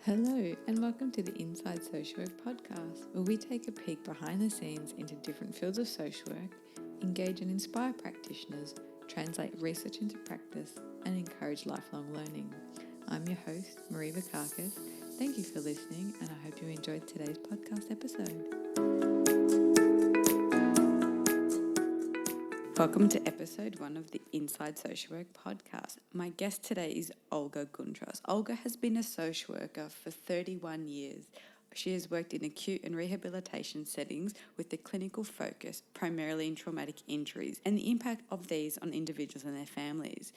Hello and welcome to the Inside Social Work podcast, where we take a peek behind the scenes into different fields of social work, engage and inspire practitioners, translate research into practice, and encourage lifelong learning. I'm your host, Marie Vakakis. Thank you for listening, and I hope you enjoyed today's podcast episode. Welcome to episode 1 of the Inside Social Work podcast. My guest today is Olga. Olga has been a social worker for 31 years. She has worked in acute and rehabilitation settings with a clinical focus primarily in traumatic injuries and the impact of these on individuals and their families.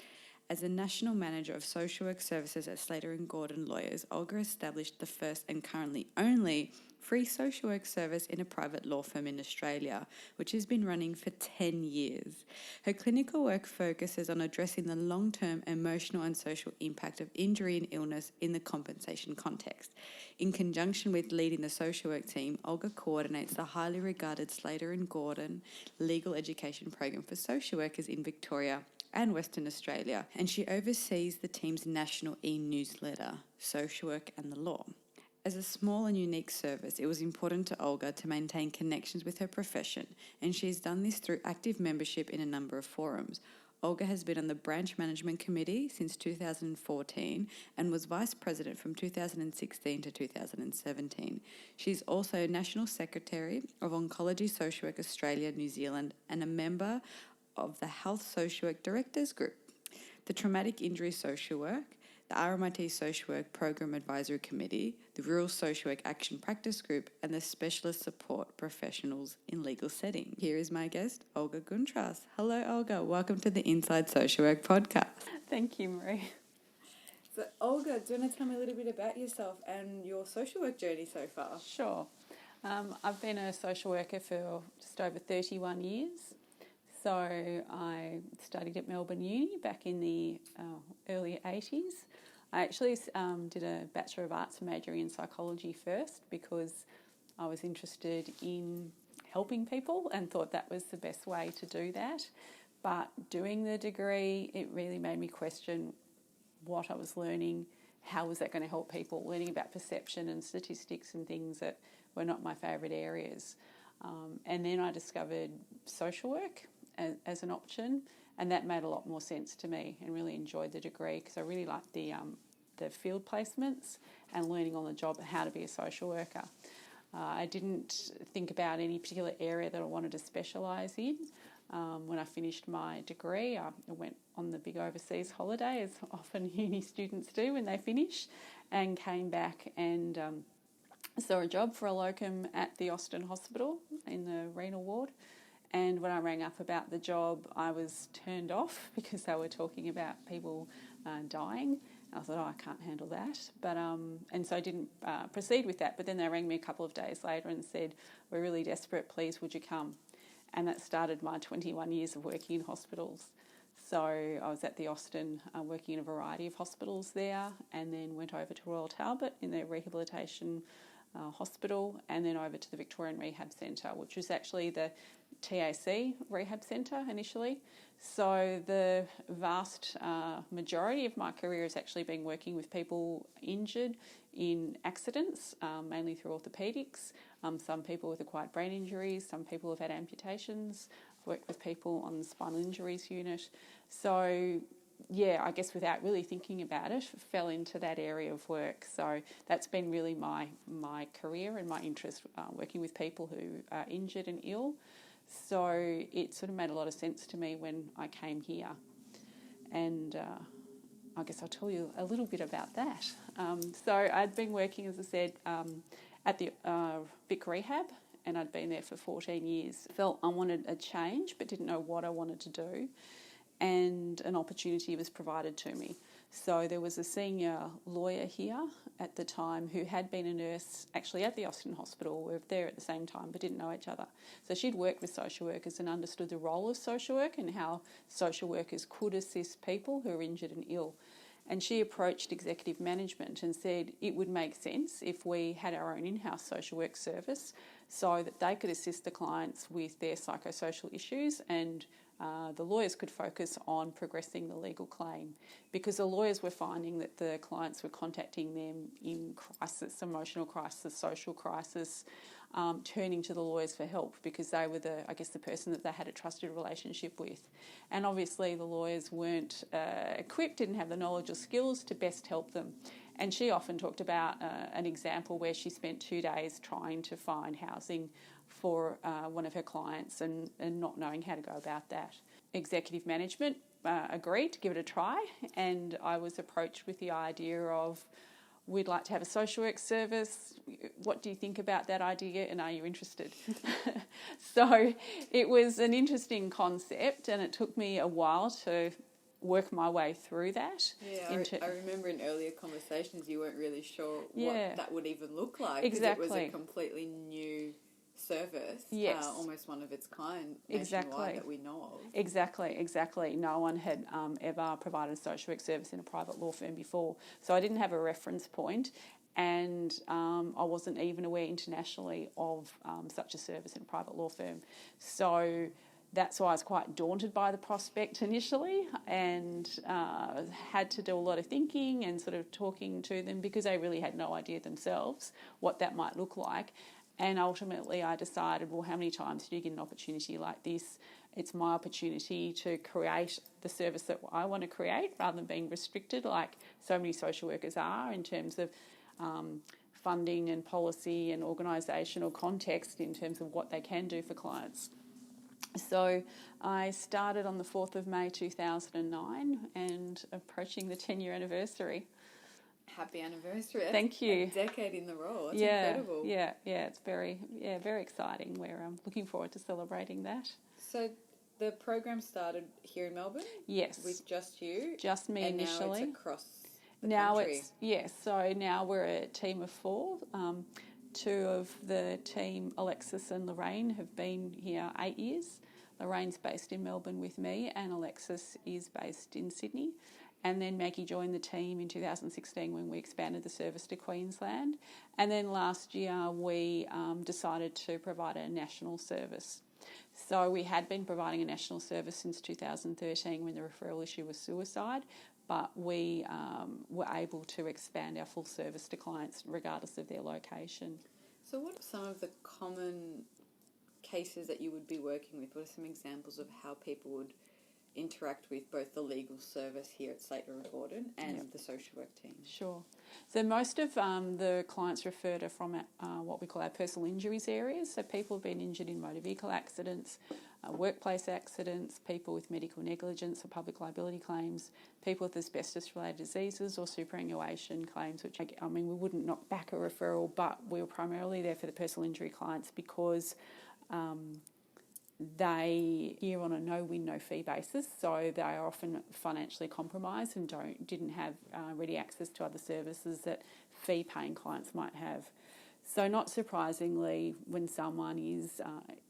As a national manager of social work services at Slater and Gordon lawyers, Olga established the first and currently only free social work service in a private law firm in Australia, which has been running for 10 years. Her clinical work focuses on addressing the long-term emotional and social impact of injury and illness in the compensation context. In conjunction with leading the social work team, Olga coordinates the highly regarded Slater and Gordon legal education program for social workers in Victoria and Western Australia, and she oversees the team's national e-newsletter, Social Work and the Law. As a small and unique service, it was important to Olga to maintain connections with her profession, and she's done this through active membership in a number of forums. Olga has been on the Branch Management Committee since 2014 and was Vice President from 2016 to 2017. She's also National Secretary of Oncology Social Work Australia, New Zealand, and a member of the Health Social Work Directors Group, the Traumatic Injury Social Work, the RMIT Social Work Program Advisory Committee, the Rural Social Work Action Practice Group, and the Specialist Support Professionals in Legal Setting. Here is my guest, Olga Guntras. Hello, Olga. Welcome to the Inside Social Work podcast. Thank you, Marie. So, Olga, do you want to tell me a little bit about yourself and your social work journey so far? Sure. I've been a social worker for just over 31 years. So I studied at Melbourne Uni back in the early 80s. I actually did a Bachelor of Arts majoring in psychology first because I was interested in helping people and thought that was the best way to do that. But doing the degree, it really made me question what I was learning, how was that going to help people, learning about perception and statistics and things that were not my favourite areas. And then I discovered social work as an option, and that made a lot more sense to me, and really enjoyed the degree because I really liked the field placements and learning on the job how to be a social worker. I didn't think about any particular area that I wanted to specialise in. When I finished my degree, I went on the big overseas holiday, as often uni students do when they finish, and came back and saw a job for a locum at the Austin Hospital in the renal ward. And when I rang up about the job, I was turned off because they were talking about people dying. I thought, I can't handle that. But and so I didn't proceed with that. But then they rang me a couple of days later and said, we're really desperate, please, would you come? And that started my 21 years of working in hospitals. So I was at the Austin working in a variety of hospitals there, and then went over to Royal Talbot in their rehabilitation hospital, and then over to the Victorian Rehab Centre, which was actually the TAC Rehab Centre initially. So the vast majority of my career has actually been working with people injured in accidents, mainly through orthopaedics. Some people with acquired brain injuries, some people have had amputations. I've worked with people on the spinal injuries unit. So yeah, I guess without really thinking about it, fell into that area of work. So that's been really my career and my interest, working with people who are injured and ill. So it sort of made a lot of sense to me when I came here. And I guess I'll tell you a little bit about that. So I'd been working, as I said, at the Vic Rehab, and I'd been there for 14 years. Felt I wanted a change but didn't know what I wanted to do. And an opportunity was provided to me. So there was a senior lawyer here at the time who had been a nurse actually at the Austin Hospital. We were there at the same time but didn't know each other. So she'd worked with social workers and understood the role of social work and how social workers could assist people who are injured and ill. And she approached executive management and said it would make sense if we had our own in-house social work service so that they could assist the clients with their psychosocial issues and the lawyers could focus on progressing the legal claim, because the lawyers were finding that the clients were contacting them in crisis, emotional crisis, social crisis, turning to the lawyers for help because they were the person that they had a trusted relationship with. And obviously the lawyers weren't equipped, didn't have the knowledge or skills to best help them. And she often talked about an example where she spent 2 days trying to find housing for one of her clients and not knowing how to go about that. Executive management agreed to give it a try, and I was approached with the idea of, we'd like to have a social work service. What do you think about that idea, and are you interested? So it was an interesting concept, and it took me a while to work my way through that. Yeah, I remember in earlier conversations you weren't really sure Yeah. what that would even look like. Exactly. Because it was a completely new service, Yes. almost one of its kind Exactly. nationwide that we know of. Exactly. No one had ever provided a social work service in a private law firm before. So I didn't have a reference point, and I wasn't even aware internationally of such a service in a private law firm. So that's why I was quite daunted by the prospect initially, and had to do a lot of thinking and sort of talking to them, because they really had no idea themselves what that might look like. And ultimately I decided, well, how many times do you get an opportunity like this? It's my opportunity to create the service that I want to create, rather than being restricted like so many social workers are in terms of funding and policy and organisational context in terms of what they can do for clients. So I started on the 4th of May 2009 and approaching the 10-year anniversary. Happy anniversary. That's Thank you. A decade in the role. That's incredible. Yeah, it's very exciting. We're looking forward to celebrating that. So the program started here in Melbourne? Yes. With just you? Just me and initially. And now it's across the country? So now we're a team of 4. 2 of the team, Alexis and Lorraine, have been here 8 years. Lorraine's based in Melbourne with me, and Alexis is based in Sydney. And then Maggie joined the team in 2016 when we expanded the service to Queensland. And then last year we decided to provide a national service. So we had been providing a national service since 2013 when the referral issue was suicide, but we were able to expand our full service to clients regardless of their location. So what are some of the common cases that you would be working with? What are some examples of how people would interact with both the legal service here at Slater and Gordon and the social work team? Sure. So most of the clients referred are from what we call our personal injuries areas. So people have been injured in motor vehicle accidents, workplace accidents, people with medical negligence or public liability claims, people with asbestos-related diseases or superannuation claims, which, we wouldn't knock back a referral, but we were primarily there for the personal injury clients because they here on a no-win, no-fee basis, so they are often financially compromised and didn't have ready access to other services that fee-paying clients might have. So not surprisingly, when someone is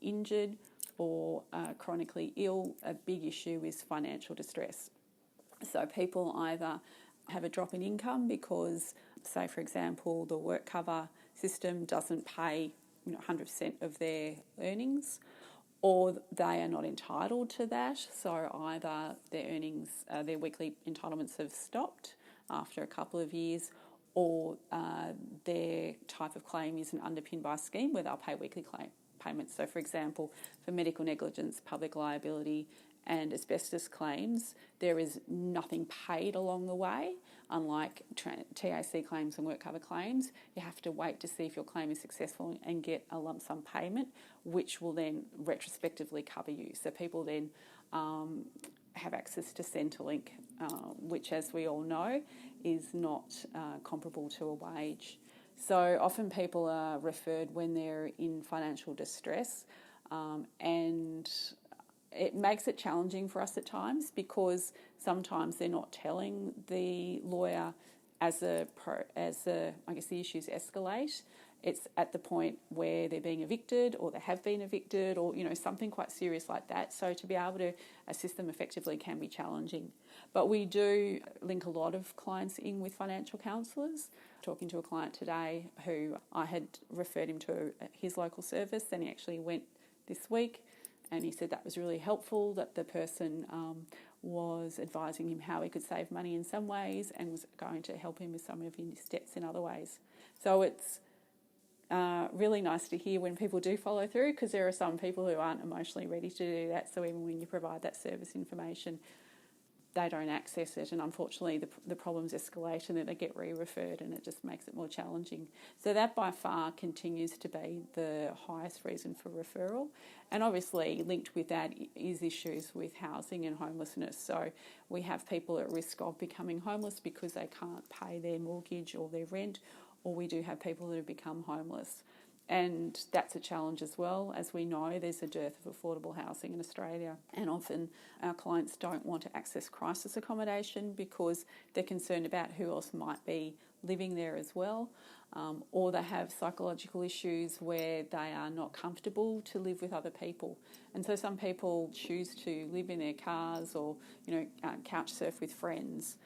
injured or chronically ill, a big issue is financial distress. So people either have a drop in income because, say for example, the work cover system doesn't pay 100% of their earnings, or they are not entitled to that. So either their earnings, their weekly entitlements have stopped after a couple of years, or their type of claim isn't underpinned by a scheme where they'll pay weekly payments. So for example, for medical negligence, public liability and asbestos claims, there is nothing paid along the way. Unlike TAC claims and work cover claims, you have to wait to see if your claim is successful and get a lump sum payment, which will then retrospectively cover you. So people then have access to Centrelink, which, as we all know, is not comparable to a wage. So often people are referred when they're in financial distress, and it makes it challenging for us at times because sometimes they're not telling the lawyer as the issues escalate. It's at the point where they're being evicted or they have been evicted or, something quite serious like that. So to be able to assist them effectively can be challenging. But we do link a lot of clients in with financial counsellors. Talking to a client today who I had referred him to his local service, and he actually went this week And he said that was really helpful, that the person was advising him how he could save money in some ways and was going to help him with some of his debts in other ways. So it's really nice to hear when people do follow through, because there are some people who aren't emotionally ready to do that. So even when you provide that service information, they don't access it, and unfortunately the problems escalate and then they get re-referred, and it just makes it more challenging. So that by far continues to be the highest reason for referral, and obviously linked with that is issues with housing and homelessness. So we have people at risk of becoming homeless because they can't pay their mortgage or their rent, or we do have people that have become homeless. And that's a challenge as well. As we know, there's a dearth of affordable housing in Australia, and often our clients don't want to access crisis accommodation because they're concerned about who else might be living there as well, or they have psychological issues where they are not comfortable to live with other people. And so some people choose to live in their cars or, couch surf with friends.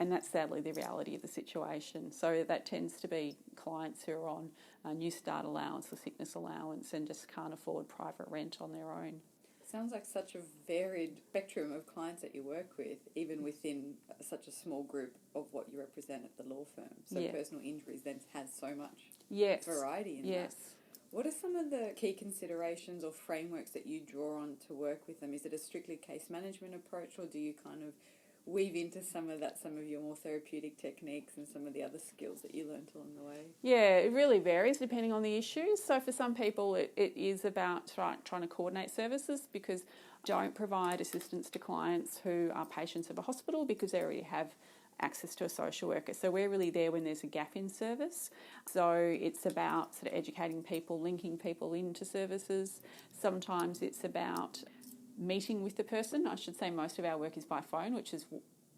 And that's sadly the reality of the situation. So that tends to be clients who are on a New Start allowance or sickness allowance and just can't afford private rent on their own. Sounds like such a varied spectrum of clients that you work with, even within such a small group of what you represent at the law firm. So personal injuries then has so much variety in that. What are some of the key considerations or frameworks that you draw on to work with them? Is it a strictly case management approach, or do you kind of weave into some of your more therapeutic techniques and some of the other skills that you learnt along the way? Yeah, it really varies depending on the issues. So for some people it is about trying to coordinate services, because don't provide assistance to clients who are patients of a hospital because they already have access to a social worker. So we're really there when there's a gap in service. So it's about sort of educating people, linking people into services. Sometimes it's about meeting with the person. I should say most of our work is by phone, which is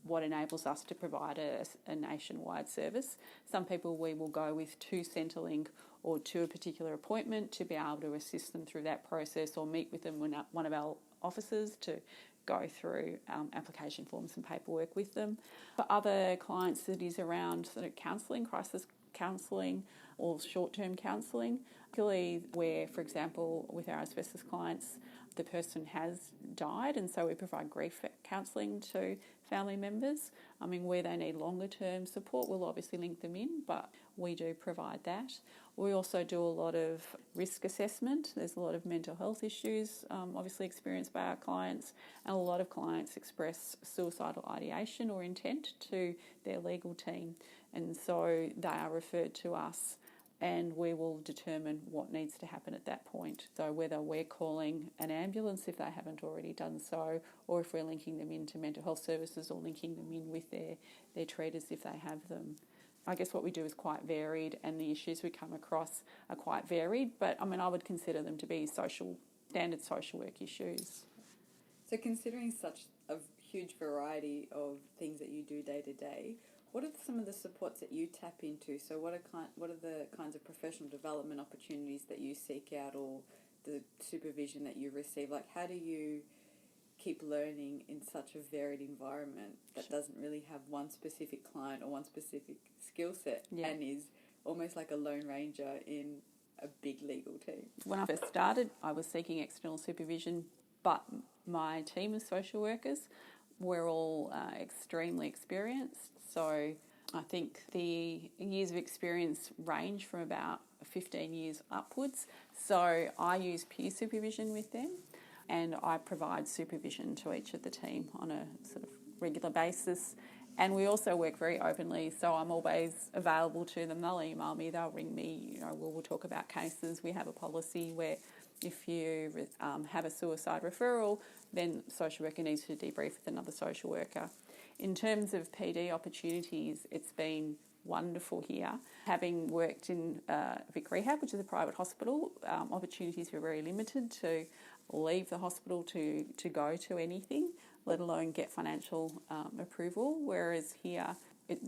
what enables us to provide a nationwide service. Some people we will go with to Centrelink or to a particular appointment to be able to assist them through that process, or meet with them when one of our officers to go through application forms and paperwork with them. For other clients, it is around sort of counselling, crisis counselling or short-term counselling, particularly where, for example, with our asbestos clients, the person has died, and so we provide grief counselling to family members. Where they need longer term support, we'll obviously link them in, but we do provide that. We also do a lot of risk assessment. There's a lot of mental health issues obviously experienced by our clients, and a lot of clients express suicidal ideation or intent to their legal team, and so they are referred to us, and we will determine what needs to happen at that point. So whether we're calling an ambulance if they haven't already done so, or if we're linking them into mental health services or linking them in with their treaters if they have them. I guess what we do is quite varied, and the issues we come across are quite varied, but I would consider them to be standard social work issues. So considering such a huge variety of things that you do day to day, what are some of the supports that you tap into? So what are the kinds of professional development opportunities that you seek out, or the supervision that you receive? Like, how do you keep learning in such a varied environment that doesn't really have one specific client or one specific skill set and is almost like a lone ranger in a big legal team? When I first started, I was seeking external supervision, but my team of social workers were all extremely experienced. So I think the years of experience range from about 15 years upwards. So I use peer supervision with them, and I provide supervision to each of the team on a sort of regular basis. And we also work very openly, so I'm always available to them. They'll email me, they'll ring me, we'll talk about cases. We have a policy where if you have a suicide referral, then social worker needs to debrief with another social worker. In terms of PD opportunities, it's been wonderful here. Having worked in Vic Rehab, which is a private hospital, opportunities were very limited to leave the hospital to go to anything, let alone get financial approval, whereas here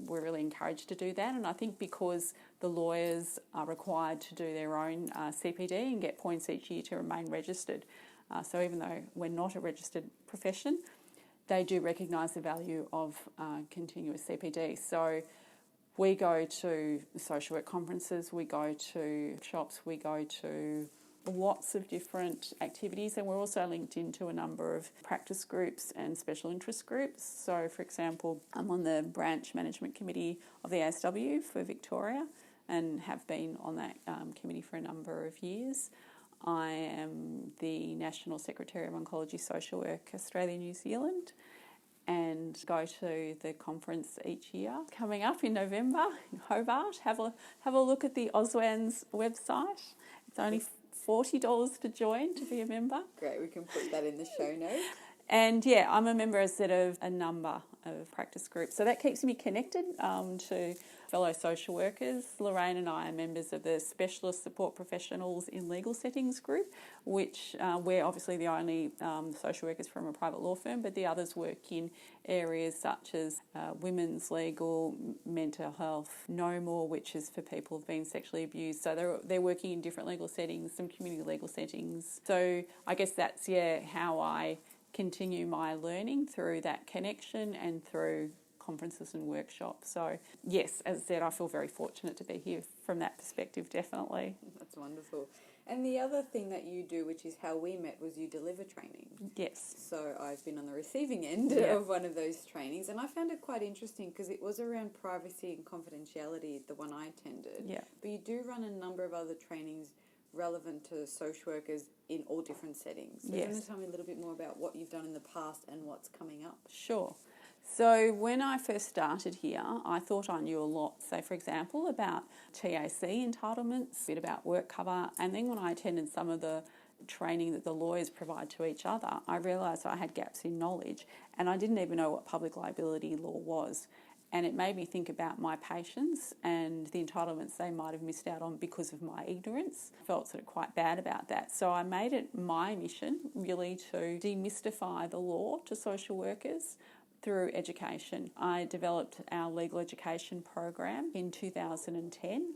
we're really encouraged to do that. And I think because the lawyers are required to do their own CPD and get points each year to remain registered, so even though we're not a registered profession, they do recognise the value of continuous CPD. So we go to social work conferences, we go to shops, we go to lots of different activities, and we're also linked into a number of practice groups and special interest groups. So, for example, I'm on the branch management committee of the ASW for Victoria and have been on that committee for a number of years. I am the National Secretary of Oncology Social Work Australia New Zealand and go to the conference each year. Coming up in November in Hobart, have a look at the Oswan's website. It's only $40 to join to be a member. Great, we can put that in the show notes. And yeah, I'm a member, as I said, of a number of practice groups. So that keeps me connected to fellow social workers. Lorraine and I are members of the Specialist Support Professionals in Legal Settings group, which we're obviously the only social workers from a private law firm, but the others work in areas such as women's legal, mental health, no more, which is for people who've been sexually abused. So they're working in different legal settings, some community legal settings. So I guess that's, how I continue my learning through that connection and through conferences and workshops. So yes, as I said, I feel very fortunate to be here from that perspective, definitely. That's wonderful. And the other thing that you do, which is how we met, was you deliver training. Yes. So I've been on the receiving end of one of those trainings, and I found it quite interesting because it was around privacy and confidentiality, the one I attended. Yeah. But you do run a number of other trainings relevant to social workers in all different settings. So you want to tell me a little bit more about what you've done in the past and what's coming up? Sure. So when I first started here, I thought I knew a lot, say for example, about TAC entitlements, a bit about work cover, and then when I attended some of the training that the lawyers provide to each other, I realised I had gaps in knowledge and I didn't even know what public liability law was. And it made me think about my patients and the entitlements they might have missed out on because of my ignorance. I felt sort of quite bad about that. So I made it my mission really to demystify the law to social workers through education. I developed our legal education program in 2010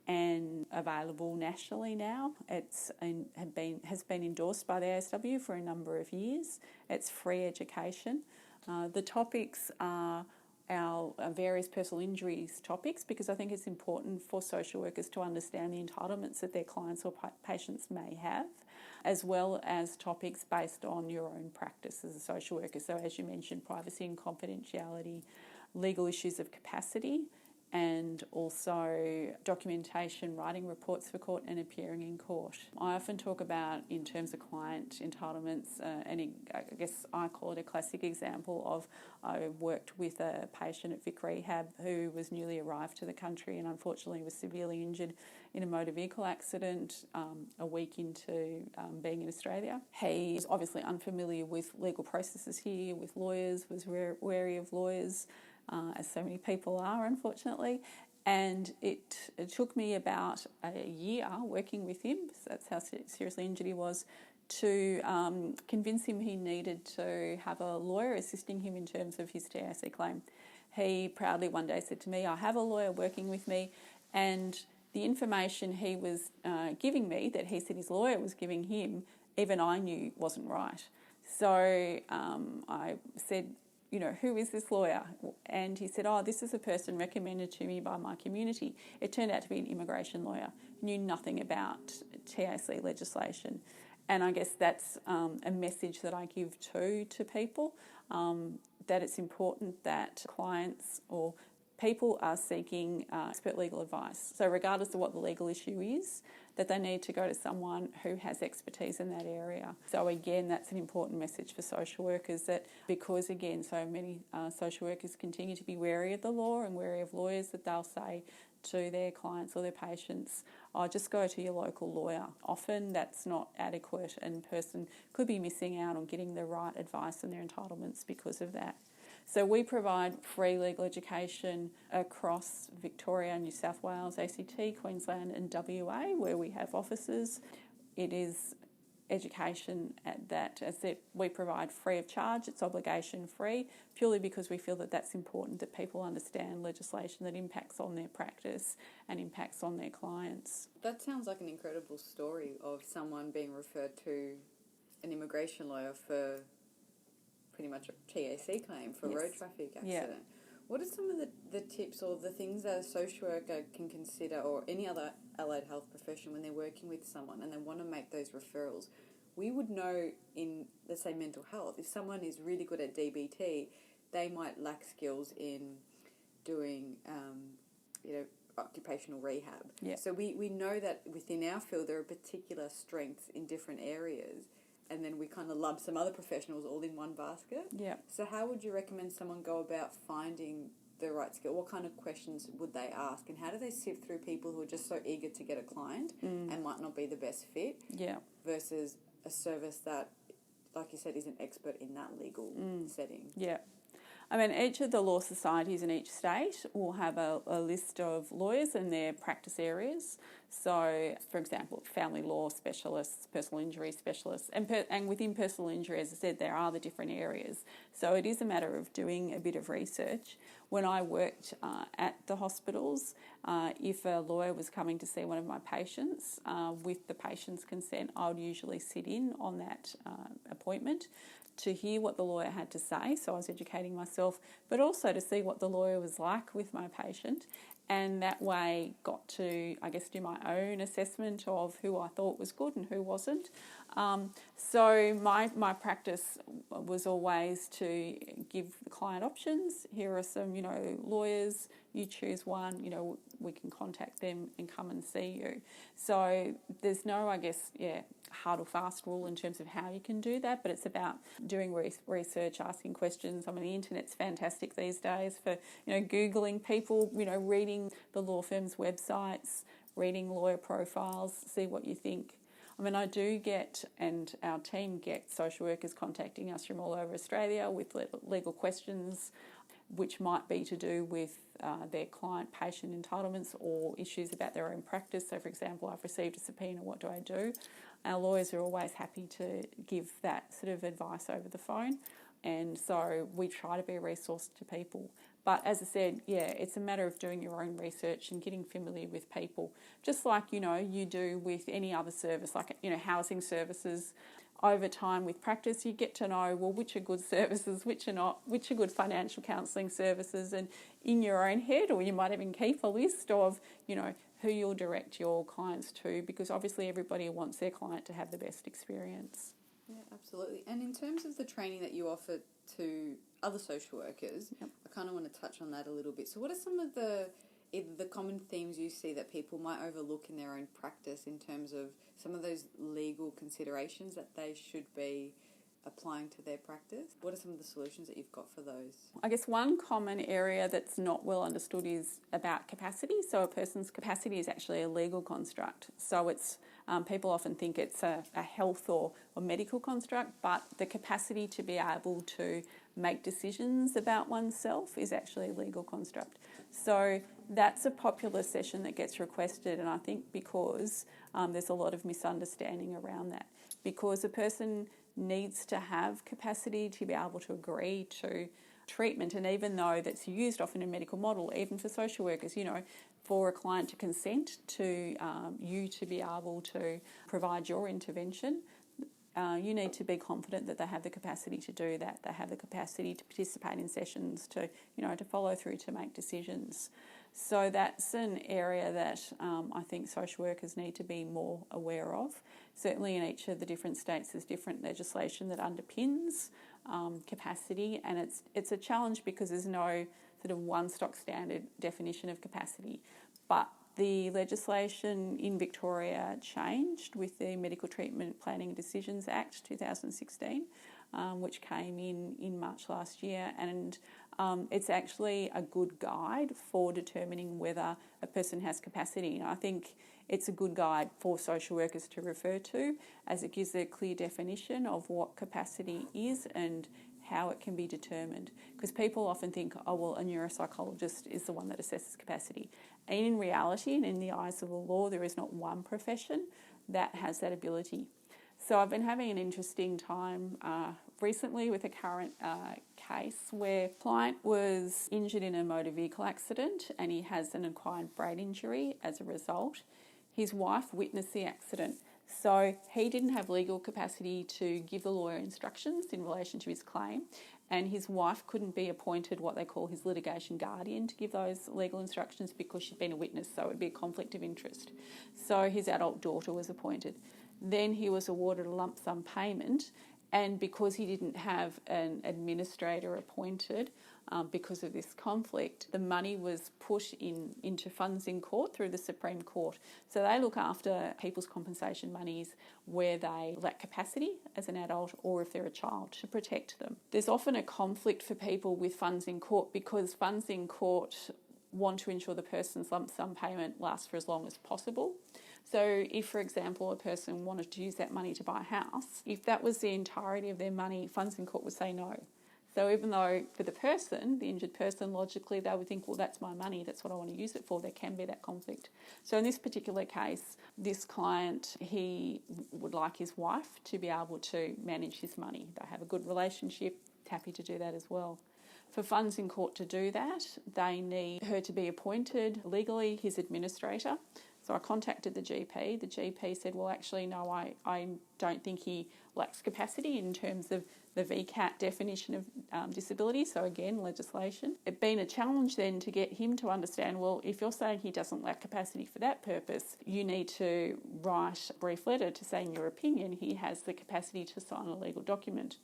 and available nationally now. Has been endorsed by the ASW for a number of years. It's free education. The topics are our various personal injuries topics, because I think it's important for social workers to understand the entitlements that their clients or patients may have, as well as topics based on your own practice as a social worker. So as you mentioned, privacy and confidentiality, legal issues of capacity, and also documentation, writing reports for court and appearing in court. I often talk about, in terms of client entitlements, and I guess I call it a classic example of, I worked with a patient at Vic Rehab who was newly arrived to the country and unfortunately was severely injured in a motor vehicle accident a week into being in Australia. He was obviously unfamiliar with legal processes here, with lawyers, was wary of lawyers, as so many people are, unfortunately. And it took me about a year working with him, so that's how seriously injured he was, to convince him he needed to have a lawyer assisting him in terms of his TAC claim. He proudly one day said to me, I have a lawyer working with me, and the information he was giving me, that he said his lawyer was giving him, even I knew wasn't right. So I said, who is this lawyer? And he said, this is a person recommended to me by my community. It turned out to be an immigration lawyer, knew nothing about TAC legislation. And I guess that's a message that I give to people, that it's important that clients or people are seeking expert legal advice. So regardless of what the legal issue is, that they need to go to someone who has expertise in that area. So again, that's an important message for social workers, that because again, so many social workers continue to be wary of the law and wary of lawyers, that they'll say to their clients or their patients, just go to your local lawyer. Often that's not adequate and person could be missing out on getting the right advice on their entitlements because of that. So we provide free legal education across Victoria, New South Wales, ACT, Queensland and WA, where we have offices. It is education that we provide free of charge. It's obligation free, purely because we feel that that's important, that people understand legislation that impacts on their practice and impacts on their clients. That sounds like an incredible story of someone being referred to an immigration lawyer for pretty much a TAC claim for a road traffic accident. Yeah. What are some of the tips or the things that a social worker can consider, or any other allied health profession, when they're working with someone and they want to make those referrals? We would know in, let's say, mental health, if someone is really good at DBT, they might lack skills in doing, occupational rehab. Yeah. So we know that within our field there are particular strengths in different areas, and then we kind of lump some other professionals all in one basket. Yeah. So how would you recommend someone go about finding the right skill? What kind of questions would they ask, and how do they sift through people who are just so eager to get a client and might not be the best fit versus a service that, like you said, is an expert in that legal setting? Yeah. I mean, each of the law societies in each state will have a list of lawyers and their practice areas. So, for example, family law specialists, personal injury specialists, and within personal injury, as I said, there are the different areas. So it is a matter of doing a bit of research. When I worked at the hospitals, if a lawyer was coming to see one of my patients, with the patient's consent, I would usually sit in on that appointment to hear what the lawyer had to say, so I was educating myself, but also to see what the lawyer was like with my patient, and that way got to, I guess, do my own assessment of who I thought was good and who wasn't. So my practice was always to give the client options. Here are some, lawyers, you choose one, we can contact them and come and see you. So there's no, hard or fast rule in terms of how you can do that, but it's about doing research, asking questions. I mean, the internet's fantastic these days for, Googling people, reading the law firm's websites, reading lawyer profiles, see what you think. I mean, I do get, and our team gets, social workers contacting us from all over Australia with legal questions, which might be to do with their client-patient entitlements or issues about their own practice. So, for example, I've received a subpoena, what do I do? Our lawyers are always happy to give that sort of advice over the phone, and so we try to be a resource to people. But as I said, it's a matter of doing your own research and getting familiar with people, just like, you do with any other service, like, housing services. Over time with practice, you get to know, well, which are good services, which are not, which are good financial counselling services, and in your own head, or you might even keep a list of, who you'll direct your clients to, because obviously everybody wants their client to have the best experience. Yeah, absolutely. And in terms of the training that you offer to other social workers, I kind of want to touch on that a little bit. So what are some of the common themes you see that people might overlook in their own practice in terms of some of those legal considerations that they should be applying to their practice? What are some of the solutions that you've got for those? I guess one common area that's not well understood is about capacity. So a person's capacity is actually a legal construct. So it's people often think it's a health or medical construct, but the capacity to be able to make decisions about oneself is actually a legal construct. So that's a popular session that gets requested, and I think because there's a lot of misunderstanding around that. Because a person needs to have capacity to be able to agree to treatment, and even though that's used often in a medical model, even for social workers, for a client to consent to you to be able to provide your intervention, you need to be confident that they have the capacity to do that. They have the capacity to participate in sessions, to follow through, to make decisions. So that's an area that I think social workers need to be more aware of. Certainly in each of the different states there's different legislation that underpins capacity, and it's a challenge because there's no sort of one stock standard definition of capacity. But the legislation in Victoria changed with the Medical Treatment Planning and Decisions Act 2016, which came in March last year, and it's actually a good guide for determining whether a person has capacity. And I think it's a good guide for social workers to refer to, as it gives a clear definition of what capacity is and how it can be determined. Because people often think, oh, well, a neuropsychologist is the one that assesses capacity. And in reality, and in the eyes of the law, there is not one profession that has that ability. So I've been having an interesting time recently with a current case where a client was injured in a motor vehicle accident and he has an acquired brain injury as a result. His wife witnessed the accident, so he didn't have legal capacity to give the lawyer instructions in relation to his claim, and his wife couldn't be appointed what they call his litigation guardian to give those legal instructions because she'd been a witness, so it would be a conflict of interest. So his adult daughter was appointed. Then he was awarded a lump sum payment, and because he didn't have an administrator appointed because of this conflict, the money was put into funds in court through the Supreme Court. So they look after people's compensation monies where they lack capacity as an adult or if they're a child, to protect them. There's often a conflict for people with funds in court because funds in court want to ensure the person's lump sum payment lasts for as long as possible. So if, for example, a person wanted to use that money to buy a house, if that was the entirety of their money, funds in court would say no. So even though for the person, the injured person, logically they would think, well, that's my money, that's what I want to use it for, there can be that conflict. So in this particular case, this client, he would like his wife to be able to manage his money. They have a good relationship, happy to do that as well. For funds in court to do that, they need her to be appointed legally, his administrator. So I contacted the GP. The GP said, well, actually, no, I don't think he lacks capacity in terms of the VCAT definition of disability, so again, legislation. It's been a challenge then to get him to understand, well, if you're saying he doesn't lack capacity for that purpose, you need to write a brief letter to say, in your opinion, he has the capacity to sign a legal document.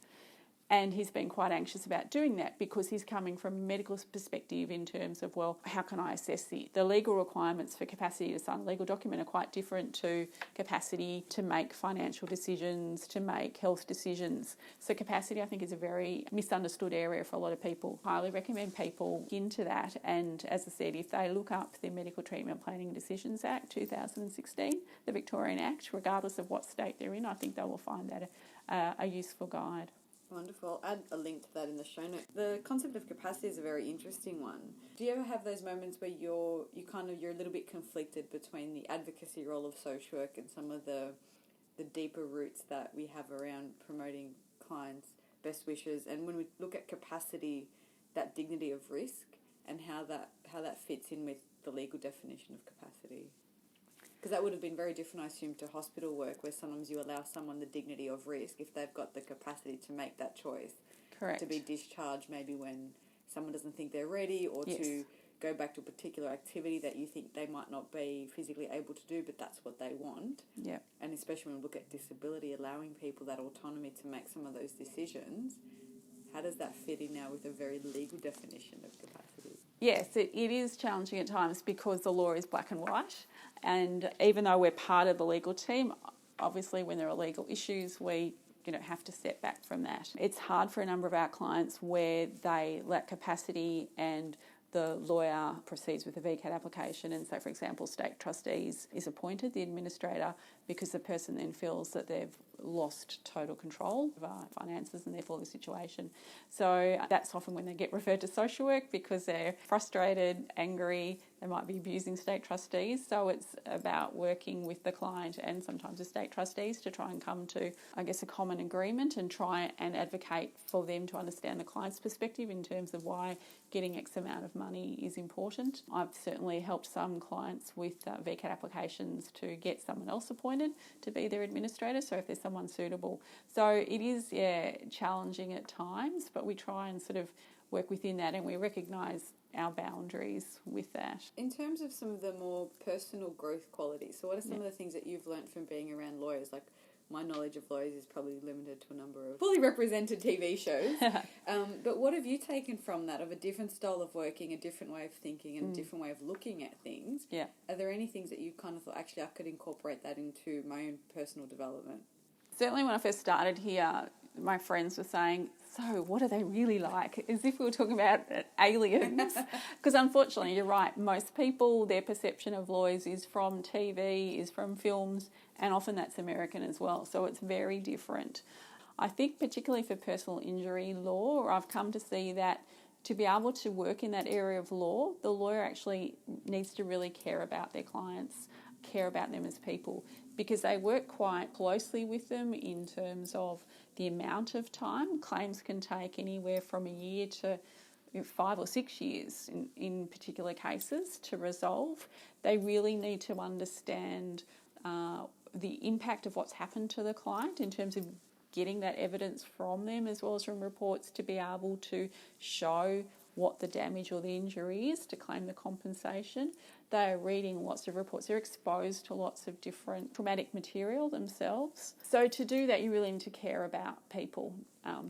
And he's been quite anxious about doing that because he's coming from a medical perspective in terms of, well, how can I assess the legal requirements for capacity to sign a legal document are quite different to capacity to make financial decisions, to make health decisions. So capacity, I think, is a very misunderstood area for a lot of people. I highly recommend people look into that. And as I said, if they look up the Medical Treatment Planning and Decisions Act 2016, the Victorian Act, regardless of what state they're in, I think they will find that a useful guide. Wonderful. I'll add a link to that in the show notes. The concept of capacity is a very interesting one. Do you ever have those moments where you're a little bit conflicted between the advocacy role of social work and some of the deeper roots that we have around promoting clients' best wishes, and when we look at capacity, that dignity of risk and how that fits in with the legal definition of capacity? Because that would have been very different, I assume, to hospital work, where sometimes you allow someone the dignity of risk if they've got the capacity to make that choice. Correct. To be discharged maybe when someone doesn't think they're ready, or yes. to go back to a particular activity that you think they might not be physically able to do, but that's what they want. Yeah. And especially when we look at disability, allowing people that autonomy to make some of those decisions, how does that fit in now with a very legal definition of capacity? Yes, it is challenging at times because the law is black and white. And even though we're part of the legal team, obviously when there are legal issues, we have to step back from that. It's hard for a number of our clients where they lack capacity and the lawyer proceeds with a VCAT application, and so, for example, state trustees is appointed, the administrator, because the person then feels that they've lost total control of our finances and therefore the situation. So that's often when they get referred to social work because they're frustrated, angry, they might be abusing state trustees. So it's about working with the client and sometimes the state trustees to try and come to, I guess, a common agreement and try and advocate for them to understand the client's perspective in terms of why getting X amount of money is important. I've certainly helped some clients with VCAT applications to get someone else appointed to be their administrator, so if there's someone suitable. So it is, challenging at times, but we try and sort of work within that, and we recognise our boundaries with that. In terms of some of the more personal growth qualities, so what are some of the things that you've learnt from being around lawyers? Like, my knowledge of lawyers is probably limited to a number of fully represented TV shows. But what have you taken from that, of a different style of working, a different way of thinking, and a different way of looking at things? Yeah. Are there any things that you kind of thought, actually, I could incorporate that into my own personal development? Certainly when I first started here, my friends were saying, so what are they really like? As if we were talking about aliens. Because unfortunately, you're right, most people, their perception of lawyers is from TV, is from films, and often that's American as well. So it's very different. I think particularly for personal injury law, I've come to see that to be able to work in that area of law, the lawyer actually needs to really care about their clients, care about them as people, because they work quite closely with them in terms of the amount of time. Claims can take anywhere from a year to 5 or 6 years in particular cases to resolve. They really need to understand the impact of what's happened to the client in terms of getting that evidence from them as well as from reports to be able to show what the damage or the injury is to claim the compensation. They are reading lots of reports. They're exposed to lots of different traumatic material themselves. So to do that, you really need to care about people,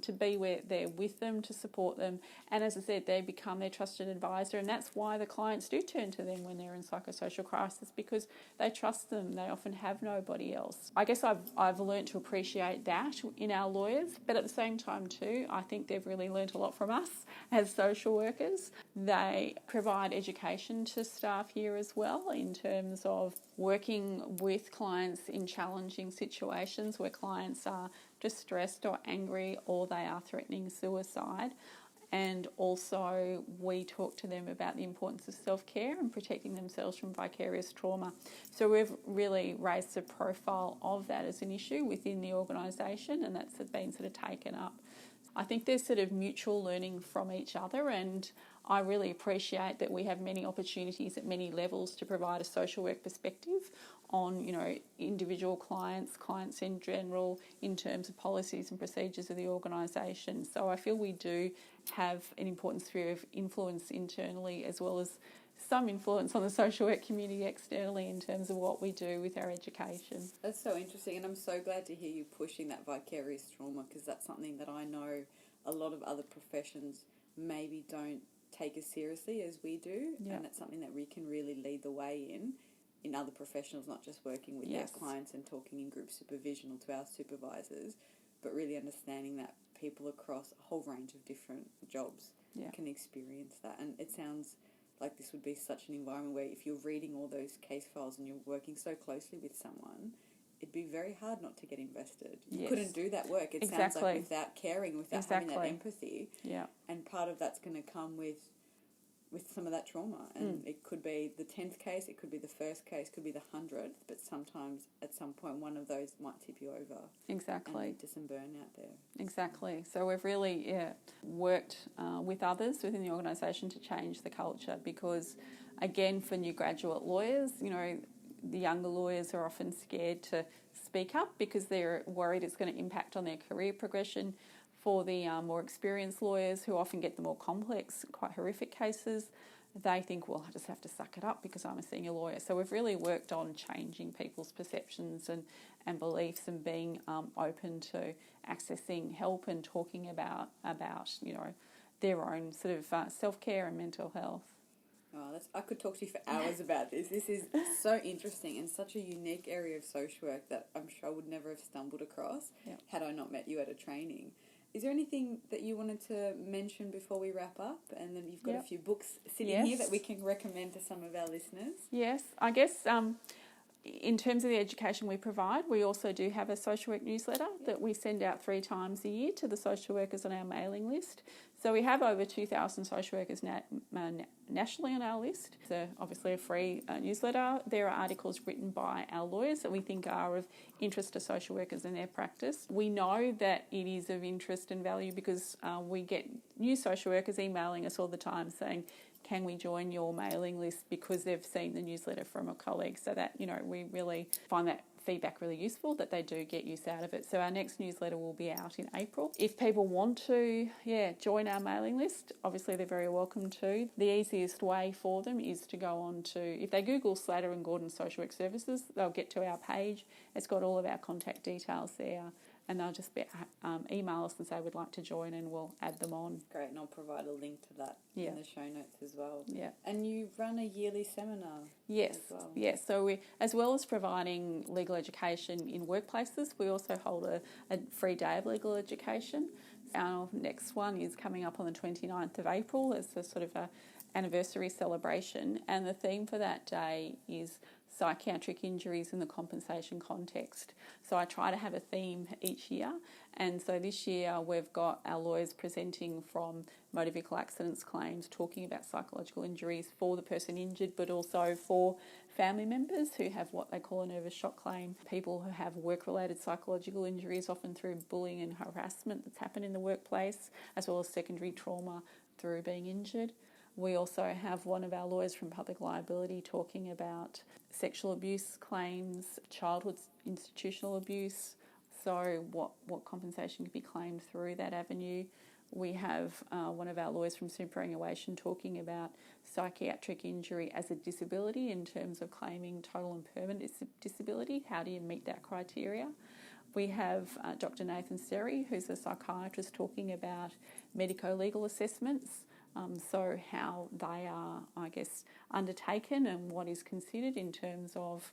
to be where they're with them, to support them. And as I said, they become their trusted advisor. And that's why the clients do turn to them when they're in psychosocial crisis, because they trust them. They often have nobody else. I guess I've learned to appreciate that in our lawyers. But at the same time too, I think they've really learnt a lot from us as social workers. They provide education to staff here as well in terms of working with clients in challenging situations where clients are distressed or angry or they are threatening suicide. And also we talk to them about the importance of self-care and protecting themselves from vicarious trauma. So we've really raised the profile of that as an issue within the organisation, and that's been sort of taken up. I think there's sort of mutual learning from each other, and I really appreciate that we have many opportunities at many levels to provide a social work perspective on, individual clients in general, in terms of policies and procedures of the organisation. So I feel we do have an important sphere of influence internally, as well as some influence on the social work community externally in terms of what we do with our education. That's so interesting, and I'm so glad to hear you pushing that vicarious trauma, because that's something that I know a lot of other professions maybe don't take as seriously as we do, and that's something that we can really lead the way in other professionals, not just working with their clients and talking in group supervision or to our supervisors, but really understanding that people across a whole range of different jobs can experience that. And it sounds like this would be such an environment where if you're reading all those case files and you're working so closely with someone, it'd be very hard not to get invested. You couldn't do that work, it sounds like, without caring, without having that empathy. Yeah. And part of that's going to come with some of that trauma. And it could be the 10th case, it could be the first case, could be the 100th, but sometimes at some point one of those might tip you over. Exactly. And lead to some burnout there. Exactly. So we've really worked with others within the organisation to change the culture, because, again, for new graduate lawyers, the younger lawyers are often scared to speak up because they're worried it's going to impact on their career progression. For the more experienced lawyers, who often get the more complex, quite horrific cases, they think, well, I just have to suck it up because I'm a senior lawyer. So we've really worked on changing people's perceptions and beliefs, and being open to accessing help and talking about their own sort of self-care and mental health. Oh, I could talk to you for hours about this. This is so interesting and such a unique area of social work that I'm sure I would never have stumbled across had I not met you at a training. Is there anything that you wanted to mention before we wrap up? And then you've got a few books sitting here that we can recommend to some of our listeners. Yes, I guess in terms of the education we provide, we also do have a social work newsletter that we send out 3 times a year to the social workers on our mailing list. So we have over 2,000 social workers nationally on our list. It's obviously a free newsletter. There are articles written by our lawyers that we think are of interest to social workers in their practice. We know that it is of interest and value because we get new social workers emailing us all the time saying, can we join your mailing list, because they've seen the newsletter from a colleague. So that, we really find that feedback really useful, that they do get use out of it. So our next newsletter will be out in April. If people want to join our mailing list, obviously they're very welcome to. The easiest way for them is to go on to, if they Google Slater and Gordon Social Work Services, they'll get to our page. It's got all of our contact details there. And they'll just email us and say we'd like to join, and we'll add them on. Great, and I'll provide a link to that in the show notes as well. Yeah. And you run a yearly seminar as well. Yes, so we, as well as providing legal education in workplaces, we also hold a free day of legal education. Our next one is coming up on the 29th of April. It's a sort of a anniversary celebration, and the theme for that day is psychiatric injuries in the compensation context. So I try to have a theme each year, and so this year we've got our lawyers presenting from motor vehicle accidents claims, talking about psychological injuries for the person injured, but also for family members who have what they call a nervous shock claim, people who have work-related psychological injuries, often through bullying and harassment that's happened in the workplace, as well as secondary trauma through being injured. We also have one of our lawyers from public liability talking about sexual abuse claims, childhood institutional abuse, So what compensation can be claimed through that avenue. We have one of our lawyers from superannuation talking about psychiatric injury as a disability in terms of claiming total and permanent disability. How do you meet that criteria? We have Dr. Nathan Seri, who's a psychiatrist, talking about medico-legal assessments. So how they are, I guess, undertaken and what is considered in terms of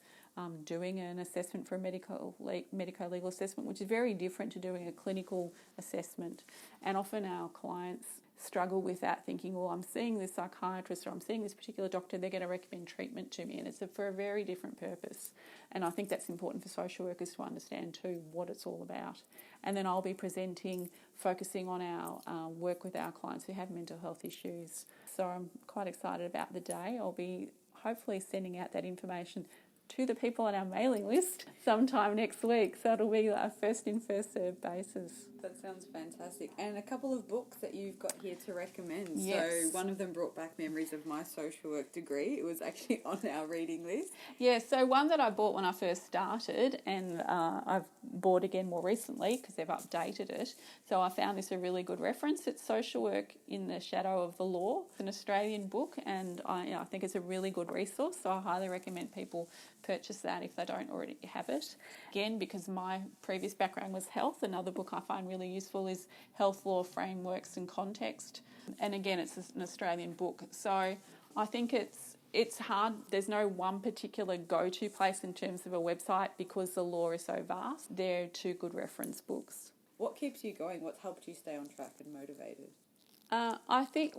doing an assessment for a medico-legal assessment, which is very different to doing a clinical assessment. And often our clients struggle with that, thinking, well, I'm seeing this psychiatrist or I'm seeing this particular doctor, they're going to recommend treatment to me, and it's for a very different purpose. And I think that's important for social workers to understand too, what it's all about. And then I'll be presenting, focusing on our work with our clients who have mental health issues. So I'm quite excited about the day. I'll be hopefully sending out that information to the people on our mailing list sometime next week. So it'll be a first in, first served basis. That sounds fantastic. And a couple of books that you've got here to recommend. Yes. So one of them brought back memories of my social work degree. It was actually on our reading list. Yeah, so one that I bought when I first started, and I've bought again more recently because they've updated it. So I found this a really good reference. It's Social Work in the Shadow of the Law. It's an Australian book, and I think it's a really good resource. So I highly recommend people purchase that if they don't already have it. Again, because my previous background was health, another book I find really useful is Health Law Frameworks and Context. And again, it's an Australian book. So I think it's hard. There's no one particular go-to place in terms of a website because the law is so vast. They're two good reference books. What keeps you going? What's helped you stay on track and motivated? I think,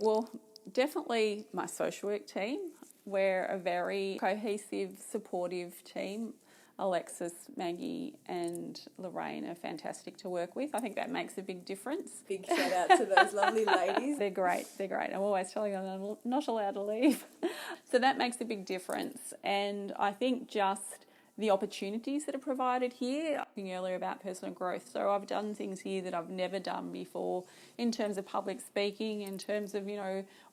definitely my social work team. We're a very cohesive, supportive team. Alexis, Maggie and Lorraine are fantastic to work with. I think that makes a big difference. Big shout out to those lovely ladies. They're great. I'm always telling them I'm not allowed to leave. So that makes a big difference. And I think just the opportunities that are provided here. Talking earlier about personal growth. So I've done things here that I've never done before in terms of public speaking, in terms of,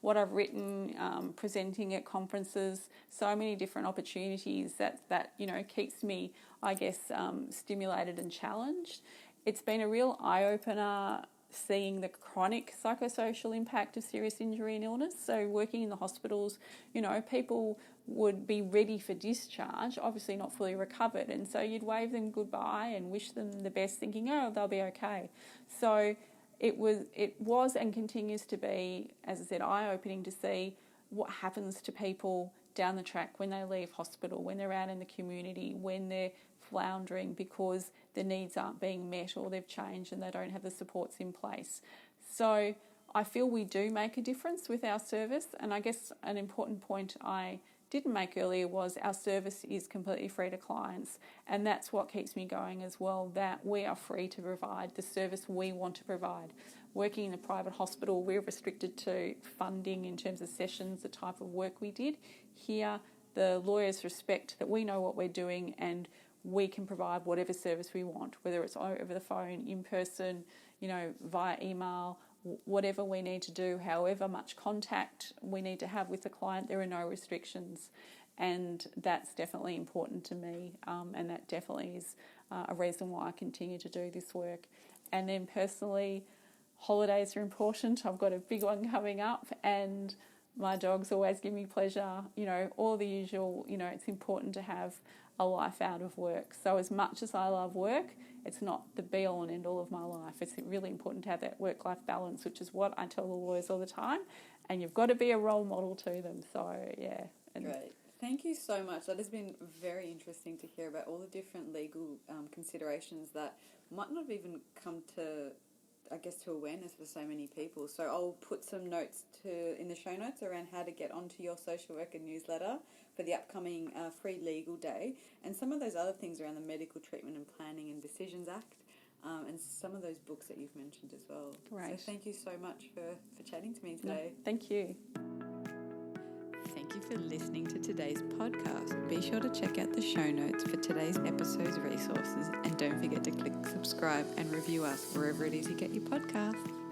what I've written, presenting at conferences, so many different opportunities that keeps me, I guess, stimulated and challenged. It's been a real eye-opener seeing the chronic psychosocial impact of serious injury and illness. So working in the hospitals, people would be ready for discharge, obviously not fully recovered, and so you'd wave them goodbye and wish them the best, thinking, oh, they'll be okay. So it was and continues to be, as I said, eye-opening to see what happens to people down the track when they leave hospital, when they're out in the community, when they're floundering because their needs aren't being met or they've changed and they don't have the supports in place. So I feel we do make a difference with our service, and I guess an important point I didn't make earlier was our service is completely free to clients, and that's what keeps me going as well, that we are free to provide the service we want to provide. Working in a private hospital, we're restricted to funding in terms of sessions, the type of work we did. Here, the lawyers respect that we know what we're doing and we can provide whatever service we want, whether it's over the phone, in person, via email, whatever we need to do, however much contact we need to have with the client, there are no restrictions. And that's definitely important to me, and that definitely is a reason why I continue to do this work. And then personally, holidays are important. I've got a big one coming up and my dogs always give me pleasure, all the usual, it's important to have a life out of work. So as much as I love work, it's not the be-all and end-all of my life. It's really important to have that work-life balance, which is what I tell the lawyers all the time, and you've got to be a role model to them. So, yeah. Great. Thank you so much. That has been very interesting to hear about all the different legal considerations that might not have even come to awareness for so many people. So I'll put some notes in the show notes around how to get onto your social worker newsletter for the upcoming free legal day, and some of those other things around the Medical Treatment and Planning and Decisions Act, and some of those books that you've mentioned as well. Right. So thank you so much for chatting to me today. No, thank you. Thank you for listening to today's podcast. Be sure to check out the show notes for today's episode's resources, and don't forget to click subscribe and review us wherever it is you get your podcast.